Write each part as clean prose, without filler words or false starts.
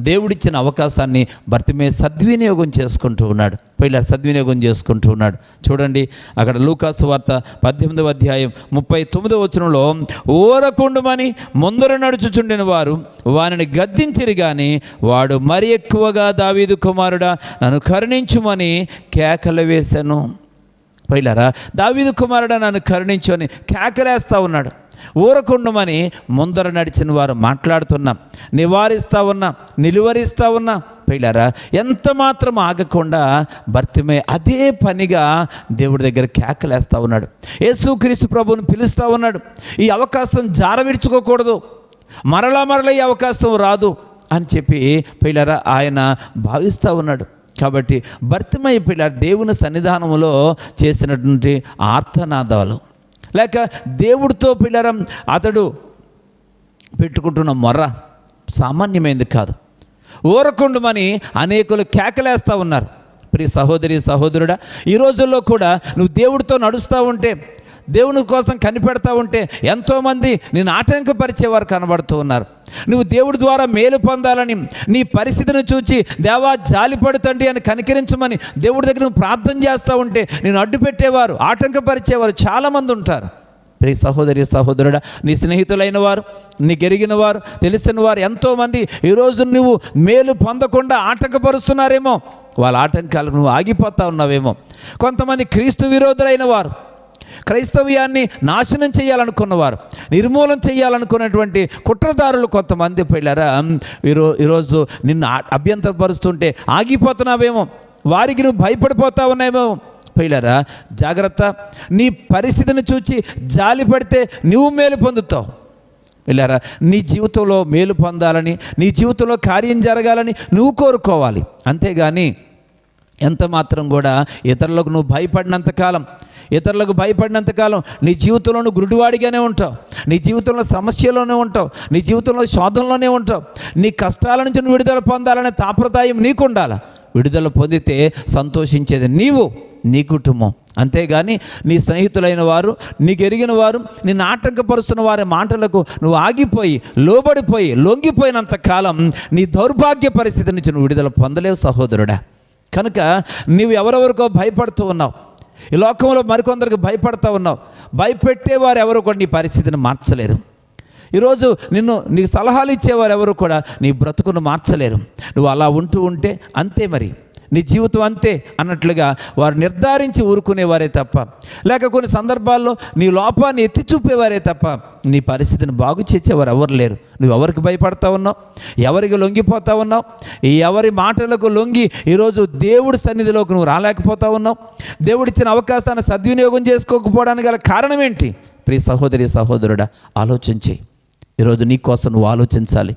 దేవుడిచ్చిన అవకాశాన్ని భర్తిమే సద్వినియోగం చేసుకుంటూ ఉన్నాడు. ఇలా సద్వినియోగం చేసుకుంటూ ఉన్నాడు. చూడండి, అక్కడ లూకాసు వార్త 18వ అధ్యాయం 39వ వచనంలో, ఊరకుండుమని ముందర నడుచుచుండిన వారు వానిని గద్దించిరి గాని వాడు మరి ఎక్కువగా, దావీదు కుమారుడా నన్ను కరుణించుమని కేకలు వేశాను. పైలారా, దావీదు కుమారుడా నన్ను కరుణించు అని కేకలేస్తూ ఉన్నాడు. ఊరకుండమని ముందర నడిచిన వారు మాట్లాడుతున్నా, నివారిస్తూ ఉన్నా, నిలువరిస్తూ ఉన్నా. పైలారా, ఎంత మాత్రం ఆగకుండా భర్తిమే అదే పనిగా దేవుడి దగ్గర కేకలేస్తూ ఉన్నాడు. యేసుక్రీస్తు ప్రభువుని పిలుస్తూ ఉన్నాడు. ఈ అవకాశం జారవిడ్చుకోకూడదు, మరలా ఈ అవకాశం రాదు అని చెప్పి పైలారా ఆయన భావిస్తూ ఉన్నాడు. కాబట్టి భర్తిమయ్య పిల్లలు దేవుని సన్నిధానంలో చేసినటువంటి ఆర్తనాదాలు, లేక దేవుడితో పిల్లరం అతడు పెట్టుకుంటున్న మొర్ర సామాన్యమైనది కాదు. ఊరకుండమని అనేకులు కేకలేస్తూ ఉన్నారు. ప్రియ సహోదరి సహోదరుడా, ఈ రోజుల్లో కూడా నువ్వు దేవుడితో నడుస్తూ ఉంటే, దేవుని కోసం కనిపెడతా ఉంటే ఎంతోమంది నేను ఆటంకపరిచేవారు కనబడుతూ ఉన్నారు. నువ్వు దేవుడి ద్వారా మేలు పొందాలని నీ పరిస్థితిని చూచి దేవా జాలిపడుతండి అని కనికరించమని దేవుడి దగ్గర నువ్వు ప్రార్థన చేస్తూ ఉంటే నేను అడ్డు పెట్టేవారు, ఆటంకపరిచేవారు చాలామంది ఉంటారు. ప్రియ సహోదరి సహోదరుడా, నీ స్నేహితులైన వారు, నీకు ఎరిగిన వారు, తెలిసిన వారు ఎంతోమంది ఈరోజు నువ్వు మేలు పొందకుండా ఆటంకపరుస్తున్నారేమో, వాళ్ళ ఆటంకాలకు నువ్వు ఆగిపోతా ఉన్నావేమో. కొంతమంది క్రీస్తు విరోధులైన వారు, క్రైస్తవ్యాన్ని నాశనం చేయాలనుకున్నవారు, నిర్మూలన చేయాలనుకున్నటువంటి కుట్రదారులు కొంతమంది పిల్లరా ఈరోజు నిన్ను అభ్యంతరపరుస్తుంటే ఆగిపోతున్నావేమో, వారికి నువ్వు భయపడిపోతా ఉన్నావేమో. పిల్లరా జాగ్రత్త, నీ పరిస్థితిని చూచి జాలి పడితే నువ్వు మేలు పొందుతావు. పిల్లరా, నీ జీవితంలో మేలు పొందాలని, నీ జీవితంలో కార్యం జరగాలని నువ్వు కోరుకోవాలి. అంతేగాని ఎంత మాత్రం కూడా ఇతరులకు నువ్వు ఇతరులకు భయపడినంతకాలం నీ జీవితంలో నువ్వు గురుడివాడిగానే ఉంటావు, నీ జీవితంలో సమస్యలోనే ఉంటావు, నీ జీవితంలో శోధనలోనే ఉంటావు. నీ కష్టాల నుంచి నువ్వు విడుదల పొందాలనే తాపత్రయం నీకు ఉండాలి. విడుదల పొందితే సంతోషించేది నీవు, నీ కుటుంబం. అంతేగాని నీ స్నేహితులైన వారు, నీకు ఎరిగిన వారు నిన్ను ఆటంకపరుస్తున్న వారి మాటలకు నువ్వు ఆగిపోయి, లోబడిపోయి, లొంగిపోయినంత కాలం నీ దౌర్భాగ్య పరిస్థితి నుంచి నువ్వు విడుదల పొందలేవు సహోదరుడా. కనుక నీవు ఎవరెవరికో భయపడుతూ ఉన్నావు, ఈ లోకంలో మరికొందరికి భయపడతా ఉన్నావు. భయపెట్టేవారు ఎవరు కూడా నీ పరిస్థితిని మార్చలేరు. ఈరోజు నీకు సలహాలు ఇచ్చేవారు ఎవరు కూడా నీ బ్రతుకును మార్చలేరు. నువ్వు అలా ఉంటే అంతే, మరి నీ జీవితం అంతే అన్నట్లుగా వారు నిర్ధారించి ఊరుకునేవారే తప్ప, లేక కొన్ని సందర్భాల్లో నీ లోపాన్ని ఎత్తి చూపేవారే తప్ప నీ పరిస్థితిని బాగు చేసేవారు ఎవరు లేరు. నువ్వు ఎవరికి భయపడతా ఉన్నావు, ఎవరికి లొంగిపోతా ఉన్నావు, ఎవరి మాటలకు లొంగి ఈరోజు దేవుడి సన్నిధిలోకి నువ్వు రాలేకపోతా ఉన్నావు. దేవుడిచ్చిన అవకాశాన్ని సద్వినియోగం చేసుకోకపోవడానికి గల కారణం ఏంటి? ప్రియ సహోదరి సహోదరుడా, ఆలోచించి ఈరోజు నీకోసం నువ్వు ఆలోచించాలి.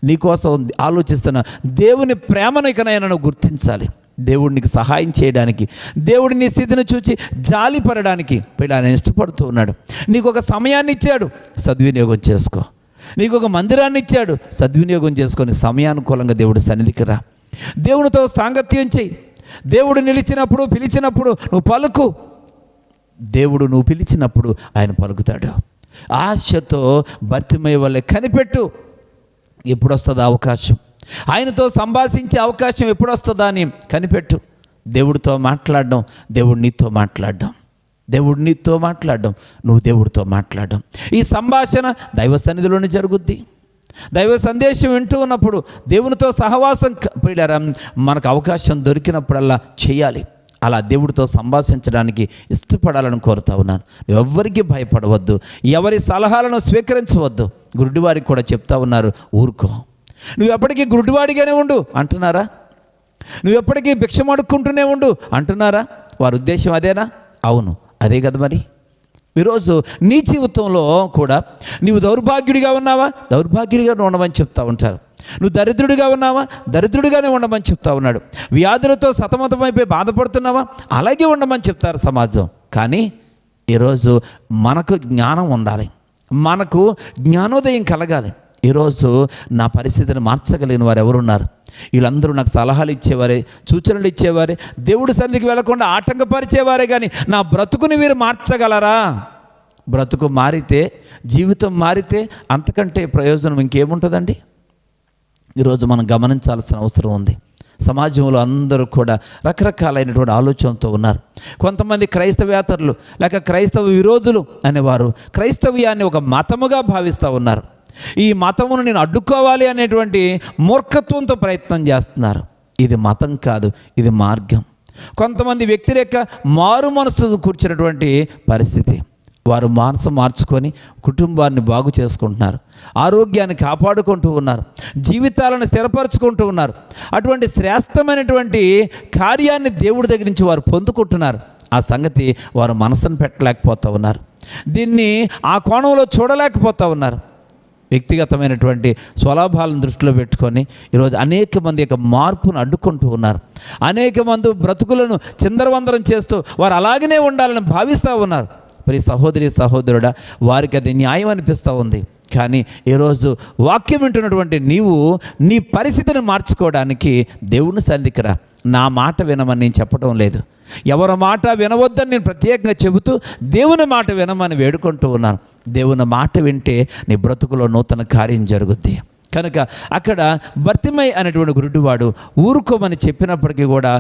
నీకోసం ఆలోచిస్తున్న దేవుని ప్రేమను ఇకనైనా నువ్వు గుర్తించాలి. దేవుడు నీకు సహాయం చేయడానికి, దేవుడి నీ స్థితిని చూచి జాలి పడడానికి ఆయన ఇష్టపడుతూ ఉన్నాడు. నీకు ఒక సమయాన్ని ఇచ్చాడు, సద్వినియోగం చేసుకో. నీకు ఒక మందిరాన్ని ఇచ్చాడు, సద్వినియోగం చేసుకొని సమయానుకూలంగా దేవుడి సన్నిధికి రా. దేవునితో సాంగత్యం చెయ్యి. దేవుడు పిలిచినప్పుడు నువ్వు పలుకు. దేవుడు నువ్వు పిలిచినప్పుడు ఆయన పలుకుతాడు. ఆశతో భర్తిమయ్య వల్లే కనిపెట్టు, ఎప్పుడు వస్తుందో అవకాశం, ఆయనతో సంభాషించే అవకాశం ఎప్పుడు వస్తుందా అని కనిపెట్టు. దేవుడితో మాట్లాడడం, దేవుడు నీతో మాట్లాడడం, నువ్వు దేవుడితో మాట్లాడడం. ఈ సంభాషణ దైవ సన్నిధిలోనే జరుగుద్ది. దైవ సందేశం వింటూ ఉన్నప్పుడు దేవునితో సహవాసం మనకు అవకాశం దొరికినప్పుడల్లా చేయాలి. అలా దేవుడితో సంభాషించడానికి ఇష్టపడాలని కోరుతా ఉన్నాను. ఎవ్వరికి భయపడవద్దు, ఎవరి సలహాలను స్వీకరించవద్దు. గురుడివారికి కూడా చెప్తా ఉన్నారు, ఊరుకో, నువ్వు ఎప్పటికీ గురుడివాడిగానే ఉండు అంటున్నారా? నువ్వు ఎప్పటికీ భిక్షం అడుక్కుంటూనే ఉండు అంటున్నారా? వారి ఉద్దేశం అదేనా? అవును, అదే కదా. మరి ఈరోజు నీ జీవితంలో కూడా నీవు దౌర్భాగ్యుడిగా ఉన్నావా? దౌర్భాగ్యుడిగా ఉండమని చెప్తా ఉంటారు. నువ్వు దరిద్రుడిగా ఉన్నావా? దరిద్రుడిగానే ఉండమని చెప్తా ఉన్నాడు. వ్యాధులతో సతమతమైపోయి బాధపడుతున్నావా? అలాగే ఉండమని చెప్తారు సమాజం. కానీ ఈరోజు మనకు జ్ఞానం ఉండాలి, మనకు జ్ఞానోదయం కలగాలి. ఈరోజు నా పరిస్థితిని మార్చగలిగిన వారు ఎవరున్నారు? వీళ్ళందరూ నాకు సలహాలు ఇచ్చేవారే, సూచనలు ఇచ్చేవారే, దేవుడి సన్నిధికి వెళ్లకుండా ఆటంకపరిచేవారే. కానీ నా బ్రతుకుని వీరు మార్చగలరా? బ్రతుకు మారితే, జీవితం మారితే అంతకంటే ప్రయోజనం ఇంకేముంటుందండి? ఈరోజు మనం గమనించాల్సిన అవసరం ఉంది. సమాజంలో అందరూ కూడా రకరకాలైనటువంటి ఆలోచనతో ఉన్నారు. కొంతమంది క్రైస్తవేతరులు లేక క్రైస్తవ విరోధులు అనేవారు క్రైస్తవ్యాన్ని ఒక మతముగా భావిస్తూ ఉన్నారు. ఈ మతమును నేను అడ్డుకోవాలి అనేటువంటి మూర్ఖత్వంతో ప్రయత్నం చేస్తున్నారు. ఇది మతం కాదు, ఇది మార్గం. కొంతమంది వ్యక్తుల మారు మనసు కూర్చున్నటువంటి పరిస్థితి. వారు మనసు మార్చుకొని కుటుంబాన్ని బాగు చేసుకుంటున్నారు, ఆరోగ్యాన్ని కాపాడుకుంటూ ఉన్నారు, జీవితాలను స్థిరపరచుకుంటూ ఉన్నారు. అటువంటి శ్రేష్టమైనటువంటి కార్యాన్ని దేవుడి దగ్గర నుంచి వారు పొందుకుంటున్నారు. ఆ సంగతి వారు మనసును పెట్టలేకపోతూ ఉన్నారు. దీన్ని ఆ కోణంలో చూడలేకపోతూ ఉన్నారు. వ్యక్తిగతమైనటువంటి స్వలాభాలను దృష్టిలో పెట్టుకొని ఈరోజు అనేక మంది యొక్క మార్పును అడ్డుకుంటూ ఉన్నారు. అనేక మంది బ్రతుకులను చిందరవందరం చేస్తూ వారు అలాగనే ఉండాలని భావిస్తూ ఉన్నారు. మరి సహోదరి సహోదరుడా, వారికి అది న్యాయం అనిపిస్తూ ఉంది. కానీ ఈరోజు వాక్యం వింటున్నటువంటి నీవు నీ పరిస్థితిని మార్చుకోవడానికి దేవుని సన్నిధికి రా. నా మాట వినమని నేను చెప్పడం లేదు, ఎవరి మాట వినవద్దని నేను ప్రత్యేకంగా చెబుతూ దేవుని మాట వినమని వేడుకుంటూ ఉన్నాను. దేవుని మాట వింటే నీ బ్రతుకులో నూతన కార్యం జరుగుద్ది. కనుక అక్కడ బర్తిమై అనేటువంటి గురుడివాడు ఊరుకోమని చెప్పినప్పటికీ కూడా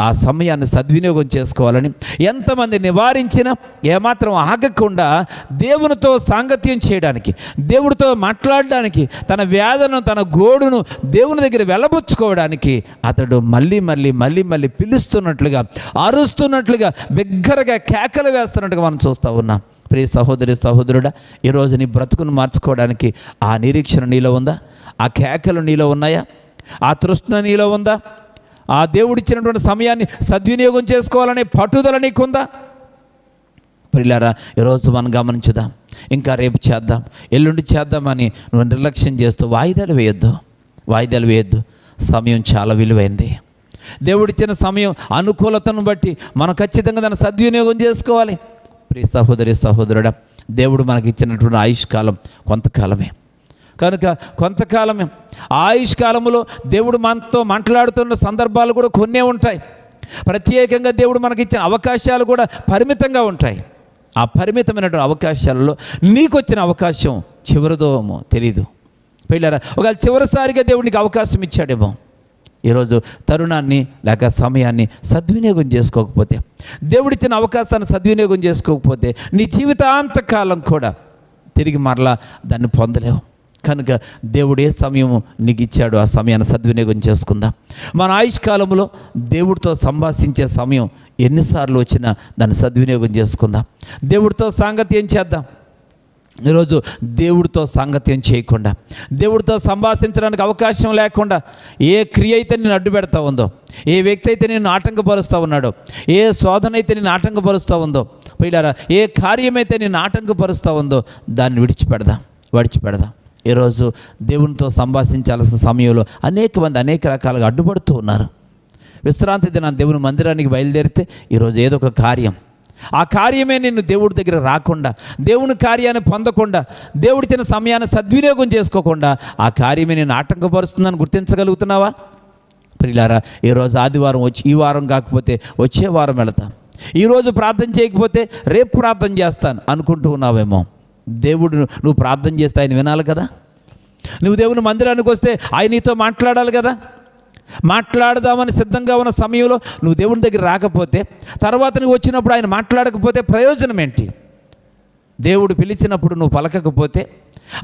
ఆ సమయాన్ని సద్వినియోగం చేసుకోవాలని ఎంతమంది నివారించినా ఏమాత్రం ఆగకుండా దేవునితో సాంగత్యం చేయడానికి, దేవుడితో మాట్లాడడానికి, తన వేదనను తన గోడును దేవుని దగ్గర వెళ్ళబుచ్చుకోవడానికి అతడు మళ్ళీ మళ్ళీ మళ్ళీ మళ్ళీ పిలుస్తున్నట్లుగా, అరుస్తున్నట్లుగా, బిగ్గరగా కేకలు వేస్తున్నట్టుగా మనం చూస్తూ ఉన్నాం. ప్రియ సహోదరి సహోదరుడా, ఈరోజు నీ బ్రతుకును మార్చుకోవడానికి ఆ నిరీక్షణ నీలో ఉందా? ఆ కేకలు నీలో ఉన్నాయా? ఆ తృష్ణ నీలో ఉందా? ఆ దేవుడిచ్చినటువంటి సమయాన్ని సద్వినియోగం చేసుకోవాలనే పట్టుదల నీకుందా? ప్రియులారా, ఈరోజు మనం గమనించుదాం. ఇంకా రేపు చేద్దాం, ఎల్లుండి చేద్దామని నువ్వు నిర్లక్ష్యం చేస్తూ వాయిదాలు వేయొద్దు. సమయం చాలా విలువైంది. దేవుడిచ్చిన సమయం అనుకూలతను బట్టి మనం ఖచ్చితంగా దాన్ని సద్వినియోగం చేసుకోవాలి. ప్రియ సహోదరి సహోదరుడా, దేవుడు మనకి ఇచ్చినటువంటి ఆయుష్కాలం కొంతకాలమే. కనుక కొంతకాలమే. ఆ ఆయుష్కాలంలో దేవుడు మనతో మాట్లాడుతున్న సందర్భాలు కూడా కొన్నే ఉంటాయి. ప్రత్యేకంగా దేవుడు మనకి ఇచ్చిన అవకాశాలు కూడా పరిమితంగా ఉంటాయి. ఆ పరిమితమైనటువంటి అవకాశాలలో నీకు వచ్చిన అవకాశం చివరిదోమో తెలీదు. పిల్లరా, ఒకవేళ చివరిసారిగా దేవుడికి అవకాశం ఇచ్చాడేమో. ఈరోజు తరుణాన్ని లేక సమయాన్ని సద్వినియోగం చేసుకోకపోతే, దేవుడిచ్చిన అవకాశాన్ని సద్వినియోగం చేసుకోకపోతే నీ జీవితాంతకాలం కూడా తిరిగి మరలా దాన్ని పొందలేవు. కనుక దేవుడు ఏ సమయం నీకు ఇచ్చాడో ఆ సమయాన్ని సద్వినియోగం చేసుకుందాం. మన ఆయుష్కాలంలో దేవుడితో సంభాషించే సమయం ఎన్నిసార్లు వచ్చినా దాన్ని సద్వినియోగం చేసుకుందాం. దేవుడితో సాంగత్యం చేద్దాం. ఈరోజు దేవుడితో సాంగత్యం చేయకుండా, దేవుడితో సంభాషించడానికి అవకాశం లేకుండా ఏ క్రియ అయితే నేను అడ్డు పెడతా ఉందో, ఏ వ్యక్తి అయితే నేను ఆటంకపరుస్తూ ఉన్నాడో, ఏ శోధన అయితే నేను ఆటంకపరుస్తూ ఉందో, పిల్లారా, ఏ కార్యమైతే నేను ఆటంకపరుస్తూ ఉందో దాన్ని విడిచిపెడదాం. ఈరోజు దేవునితో సంభాషించాల్సిన సమయంలో అనేక మంది అనేక రకాలుగా అడ్డుపడుతూ ఉన్నారు. విశ్రాంతి దినాన్ని దేవుని మందిరానికి బయలుదేరితే ఈరోజు ఏదో ఒక కార్యం, ఆ కార్యమే నిన్ను దేవుడి దగ్గర రాకుండా, దేవుని కార్యాన్ని పొందకుండా, దేవుడిచ్చిన సమయాన్ని సద్వినియోగం చేసుకోకుండా ఆ కార్యమే నేను ఆటంకపరుస్తుందని గుర్తించగలుగుతున్నావా? ప్రియులారా, ఈరోజు ఆదివారం వచ్చి ఈ వారం కాకపోతే వచ్చే వారం వెళతాం, ఈరోజు ప్రార్థన చేయకపోతే రేపు ప్రార్థన చేస్తాను అనుకుంటూ ఉన్నావేమో. దేవుడు నువ్వు ప్రార్థన చేస్తే ఆయన వినాలి కదా. నువ్వు దేవుని మందిరానికి వస్తే ఆయన నీతో మాట్లాడాలి కదా. మాట్లాడదామని సిద్ధంగా ఉన్న సమయంలో నువ్వు దేవుని దగ్గర రాకపోతే, తర్వాత నువ్వు వచ్చినప్పుడు ఆయన మాట్లాడకపోతే ప్రయోజనం ఏంటి? దేవుడు పిలిచినప్పుడు నువ్వు పలకకపోతే,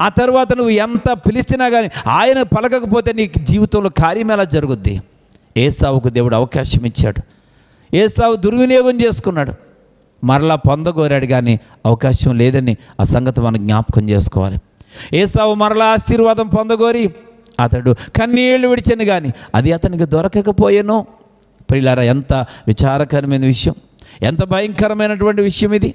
ఆ తర్వాత నువ్వు ఎంత పిలిచినా కానీ ఆయన పలకకపోతే నీ జీవితంలో కార్యం ఎలా జరుగుద్ది? ఏసావుకు దేవుడు అవకాశం ఇచ్చాడు. ఏసావు దుర్వినియోగం చేసుకున్నాడు, మరలా పొందగోరాడు, కానీ అవకాశం లేదని ఆ సంగతి మనం జ్ఞాపకం చేసుకోవాలి. ఏసావు మరలా ఆశీర్వాదం పొందగోరి అతడు కన్నీళ్లు విడిచాను, కానీ అది అతనికి దొరకకపోయాను. ప్రియులారా, ఎంత విచారకరమైన విషయం, ఎంత భయంకరమైనటువంటి విషయం ఇది.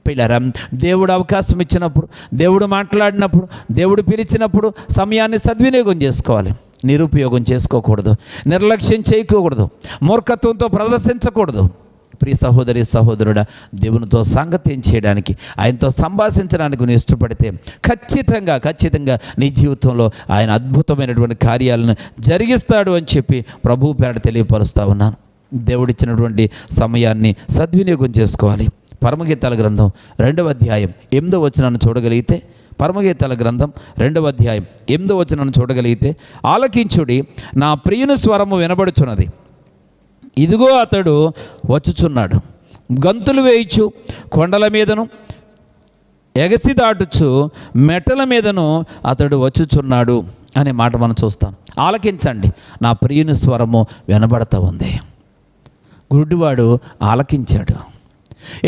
ప్రియులారా, దేవుడు అవకాశం ఇచ్చినప్పుడు, దేవుడు మాట్లాడినప్పుడు, దేవుడు పిలిచినప్పుడు సమయాన్ని సద్వినియోగం చేసుకోవాలి. నిరుపయోగం చేసుకోకూడదు, నిర్లక్ష్యం చేయకూడదు, మూర్ఖత్వంతో ప్రదర్శించకూడదు. ప్రియ సహోదరి సహోదరుడా, దేవునితో సాంగత్యం చేయడానికి, ఆయనతో సంభాషించడానికి నువ్వు ఇష్టపడితే ఖచ్చితంగా నీ జీవితంలో ఆయన అద్భుతమైనటువంటి కార్యాలను జరిగిస్తాడు అని చెప్పి ప్రభువు పేరట తెలియపరుస్తూ ఉన్నాను. దేవుడిచ్చినటువంటి సమయాన్ని సద్వినియోగం చేసుకోవాలి. పరమగీతాల గ్రంథం 2వ అధ్యాయం 8వ వచనాన్ని చూడగలిగితే, పరమగీతాల గ్రంథం 2వ అధ్యాయం 8వ వచనం చూడగలిగితే, ఆలకించుడి, నా ప్రియుని స్వరము వినబడుచున్నది, ఇదిగో అతడు వచ్చుచున్నాడు, గంతులు వేయిచు కొండల మీదను ఎగసి దాటుచు మెట్టల మీదను అతడు వచ్చుచున్నాడు అనే మాట మనం చూస్తాం. ఆలకించండి, నా ప్రియుని స్వరము వినబడతా ఉంది. గుడ్డివాడు ఆలకించాడు.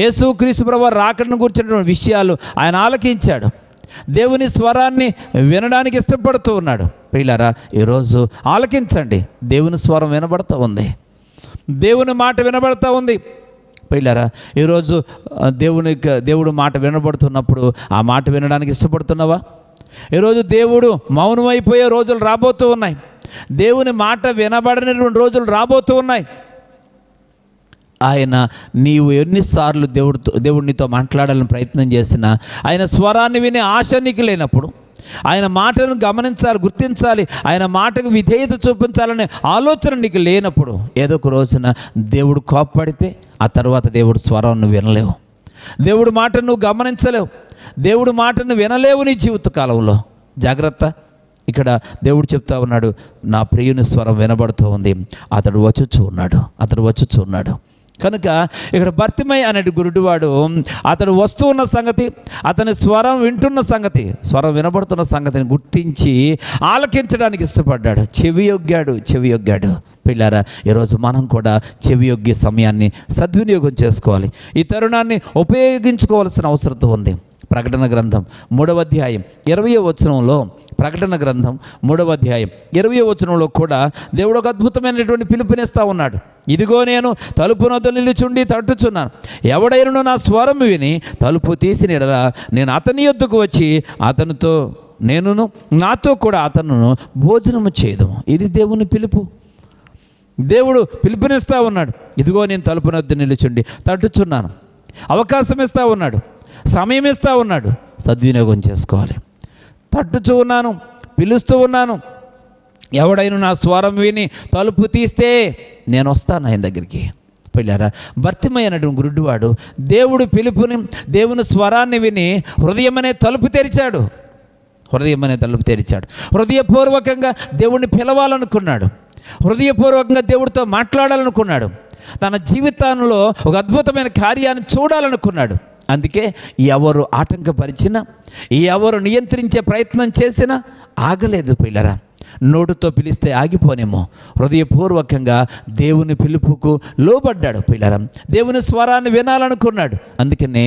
యేసుక్రీస్తు ప్రభువు రాకడను గురించినటువంటి విషయాలు ఆయన ఆలకించాడు. దేవుని స్వరాన్ని వినడానికి ఇష్టపడుతూ ఉన్నాడు. ప్రియులారా, ఈరోజు ఆలకించండి, దేవుని స్వరం వినబడుతూ ఉంది, దేవుని మాట వినబడుతూ ఉంది. ప్రియులారా, ఈరోజు దేవుడు మాట వినబడుతున్నప్పుడు ఆ మాట వినడానికి ఇష్టపడుతున్నావా? ఈరోజు దేవుడు మౌనమైపోయే రోజులు రాబోతూ ఉన్నాయి. దేవుని మాట వినబడనటువంటి రోజులు రాబోతూ ఉన్నాయి. ఆయన నీవు ఎన్నిసార్లు దేవుడినితో మాట్లాడాలని ప్రయత్నం చేసినా ఆయన స్వరాన్ని వినే ఆశ నీకు లేనప్పుడు, ఆయన మాటను గమనించాలి, గుర్తించాలి, ఆయన మాటకు విధేయత చూపించాలనే ఆలోచన నీకు లేనప్పుడు, ఏదో ఒక రోజున దేవుడు కోప్పడితే ఆ తర్వాత దేవుడు స్వరం నువ్వు వినలేవు, దేవుడి మాటను నువ్వు గమనించలేవు, దేవుడి మాటను వినలేవు నీ జీవిత కాలంలో. జాగ్రత్త. ఇక్కడ దేవుడు చెప్తా ఉన్నాడు, నా ప్రియుని స్వరం వినబడుతూ ఉంది, అతడు వచ్చుచూ ఉన్నాడు. కనుక ఇక్కడ బర్తిమై అనే గురుడివాడు అతడు వస్తూ ఉన్న సంగతి, అతని స్వరం వింటున్న సంగతి, స్వరం వినబడుతున్న సంగతిని గుర్తించి ఆలకించడానికి ఇష్టపడ్డాడు. చెవి యొగ్గాడు. పిల్లారా, ఈరోజు మనం కూడా చెవియొగ్గే సమయాన్ని సద్వినియోగం చేసుకోవాలి. ఈ తరుణాన్ని ఉపయోగించుకోవాల్సిన అవసరం ఉంది. ప్రకటన గ్రంథం 3వ అధ్యాయం 20వ వచనంలో, ప్రకటన గ్రంథం 3వ అధ్యాయం 20వ వచనంలో కూడా దేవుడు ఒక అద్భుతమైనటువంటి పిలుపునిస్తూ ఉన్నాడు. ఇదిగో నేను తలుపు నొద్ద నిలుచుండి తట్టుచున్నాను, ఎవడైనను నా స్వరం విని తలుపు తీసిన యెడల నేను అతని యొద్దకు వచ్చి అతనితో నేనును నాతో కూడా అతనును భోజనము చేయదుము. ఇది దేవుని పిలుపు. దేవుడు పిలుపునిస్తూ ఉన్నాడు. ఇదిగో నేను తలుపు నొద్ద నిలుచుండి తట్టుచున్నాను, అవకాశం ఇస్తూ ఉన్నాడు, సమయం ఇస్తూ ఉన్నాడు. సద్వినియోగం చేసుకోవాలి. తట్టుచూ ఉన్నాను, పిలుస్తూ ఉన్నాను, ఎవడైనా నా స్వరం విని తలుపు తీస్తే నేను వస్తాను ఆయన దగ్గరికి. పిల్లారా, భర్తిమై అనేటువంటి గురుడివాడు దేవుడు పిలుపుని, దేవుని స్వరాన్ని విని హృదయమనే తలుపు తెరిచాడు. హృదయపూర్వకంగా దేవుడిని పిలవాలనుకున్నాడు, హృదయపూర్వకంగా దేవుడితో మాట్లాడాలనుకున్నాడు, తన జీవితంలో ఒక అద్భుతమైన కార్యాన్ని చూడాలనుకున్నాడు. అందుకే ఎవరు ఆటంకపరిచినా, ఎవరు నియంత్రించే ప్రయత్నం చేసినా ఆగలేదు. పిల్లరా, నోటుతో పిలిస్తే ఆగిపోనేమో, హృదయపూర్వకంగా దేవుని పిలుపుకు లోబడ్డాడు. పిల్లరా, దేవుని స్వరాన్ని వినాలనుకున్నాడు. అందుకనే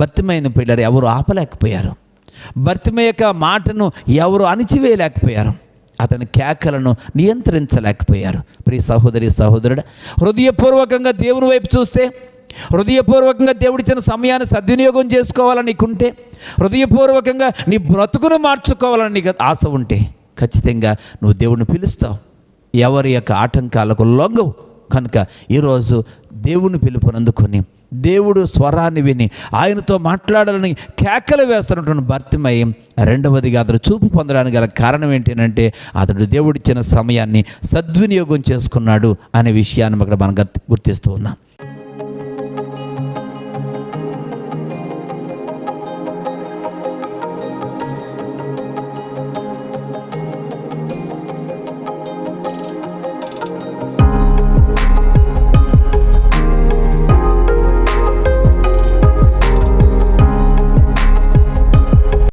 భర్తిమైన పిల్లలు ఎవరు ఆపలేకపోయారు, భర్తిమయ్య యొక్క మాటను ఎవరు అణిచివేయలేకపోయారు, అతని కేకలను నియంత్రించలేకపోయారు. ప్రియ సహోదరి సహోదరుడు, హృదయపూర్వకంగా దేవుని వైపు చూస్తే, హృదయపూర్వకంగా దేవుడిచ్చిన సమయాన్ని సద్వినియోగం చేసుకోవాలని నీకుంటే, హృదయపూర్వకంగా నీ బ్రతుకును మార్చుకోవాలని నీకు ఆశ ఉంటే, ఖచ్చితంగా నువ్వు దేవుడిని పిలుస్తావు, ఎవరి యొక్క ఆటంకాలకు లొంగవు. కనుక ఈరోజు దేవుని పిలుపునందుకొని దేవుడు స్వరాన్ని విని ఆయనతో మాట్లాడాలని కేకలు వేస్తున్నటువంటి భర్తిమై, రెండవదిగా అతడు చూపు పొందడానికి గల కారణం ఏంటంటే అతడు దేవుడిచ్చిన సమయాన్ని సద్వినియోగం చేసుకున్నాడు అనే విషయాన్ని అక్కడ మనం గుర్తిస్తూ ఉన్నాం.